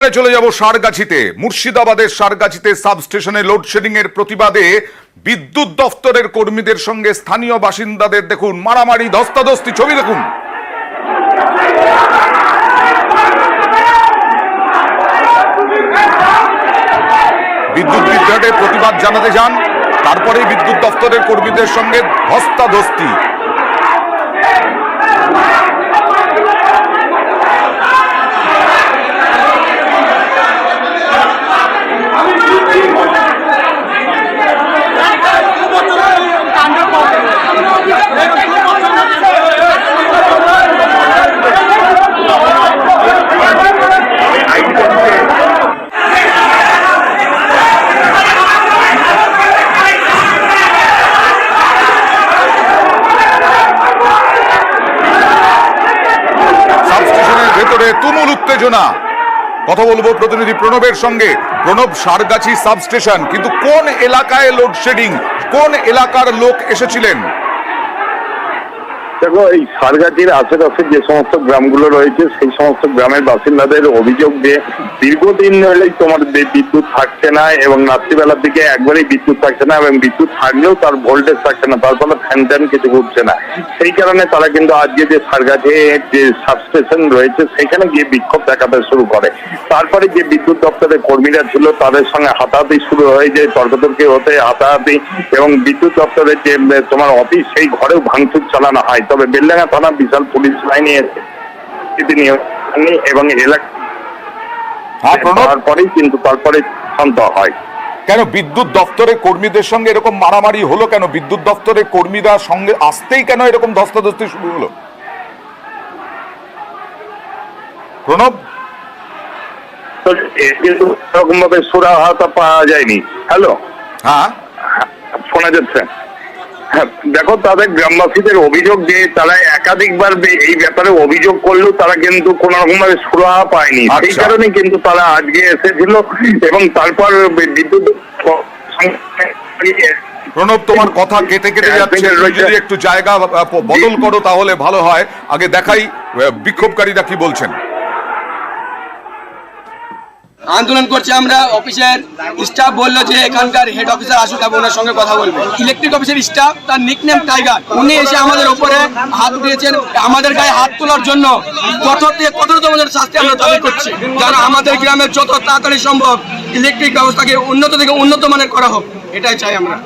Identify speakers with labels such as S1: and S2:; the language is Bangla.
S1: চলে যাব সারগাছিতে। মুর্শিদাবাদের সারগাছিতে সাবস্টেশনে লোডশেডিং এর প্রতিবাদে বিদ্যুৎ দফতরের কর্মীদের সঙ্গে স্থানীয় বাসিন্দাদের দেখুন মারামারি, ধস্তাধস্তি, ছবি দেখুন। বিদ্যুৎ বিভ্রাটে প্রতিবাদ জানাতে যান, তারপরেই বিদ্যুৎ দফতরের কর্মীদের সঙ্গে ধস্তাধস্তি। তুমুল উত্তেজনা। কথা বলবো প্রতিনিধি প্রণবের সঙ্গে। প্রণব, সারগাছি সাবস্টেশন, কিন্তু কোন এলাকায় লোডশেডিং, কোন এলাকার লোক এসেছিলেন?
S2: দেখো, এই সারগাছির আশেপাশে যে সমস্ত গ্রামগুলো রয়েছে সেই সমস্ত গ্রামের বাসিন্দাদের অভিযোগ যে দীর্ঘদিন ধরেই তোমার বিদ্যুৎ থাকছে না এবং রাত্রিবেলার দিকে একবারেই বিদ্যুৎ থাকছে না এবং বিদ্যুৎ থাকলেও তার ভোল্টেজ থাকছে না, তার ফলে ফ্যান ট্যান কিছু ঘুরছে না। সেই কারণে তারা কিন্তু আজকে যে সারগাছি যে সাবস্টেশন রয়েছে সেখানে গিয়ে বিক্ষোভ দেখাতে শুরু করে। তারপরে যে বিদ্যুৎ দপ্তরের কর্মীরা ছিল তাদের সঙ্গে হাতাহাতি শুরু হয়ে যায়, তর্কতর্কি হতে হাতাহাতি, এবং বিদ্যুৎ দপ্তরের যে তোমার অফিস সেই ঘরেও ভাঙচুর চালানো হয়। তবে বেলডাঙ্গা থানা বিশাল পুলিশ বাহিনী এবং তারপরেই কিন্তু তারপরে শান্ত হয়।
S1: কেন বিদ্যুৎ দপ্তরের কর্মীদের সঙ্গে এরকম মারামারি হলো? কেন বিদ্যুৎ দপ্তরের কর্মীরা সঙ্গে আসতেই কেন এরকম ধস্তাধস্তি শুরু হলো? প্রণব,
S2: এরকম ভাবে সুরাহা পাওয়া যায়নি। হ্যালো,
S1: হ্যাঁ
S2: শোনা যাচ্ছে? হ্যাঁ, দেখো, তাদের গ্রামবাসীদের অভিযোগ যে তারা একাধিকবার এই ব্যাপারে অভিযোগ করলেও তারা কিন্তু কোন রকম ভাবে সুরাহা পায়নি। সেই কারণে কিন্তু তারা আজকে এসেছিল এবং তারপর বিদ্যুৎ।
S1: প্রণব, তোমার কথা কেটে কেটে যাচ্ছে, যদি একটু জায়গা বদল করো তাহলে ভালো হয়। আগে দেখাই বিক্ষোভকারীরা কি বলছেন।
S3: আন্দোলন করছে আমরা, অফিসের স্টাফ বললো যে এখানকার হেড অফিসার আসুক এবং ওনার সঙ্গে কথা বলবে। ইলেকট্রিক অফিসের স্টাফ, তার নিকনেম টাইগার, উনি এসে আমাদের উপরে হাত উঠিয়েছেন। আমাদের গায়ে হাত তোলার জন্য কঠোরতম শাস্তি আমরা দাবি করছি, যারা আমাদের গ্রামের যত তাড়াতাড়ি সম্ভব ইলেকট্রিক ব্যবস্থাকে উন্নত থেকে উন্নত মানের করা হোক, এটাই চাই আমরা।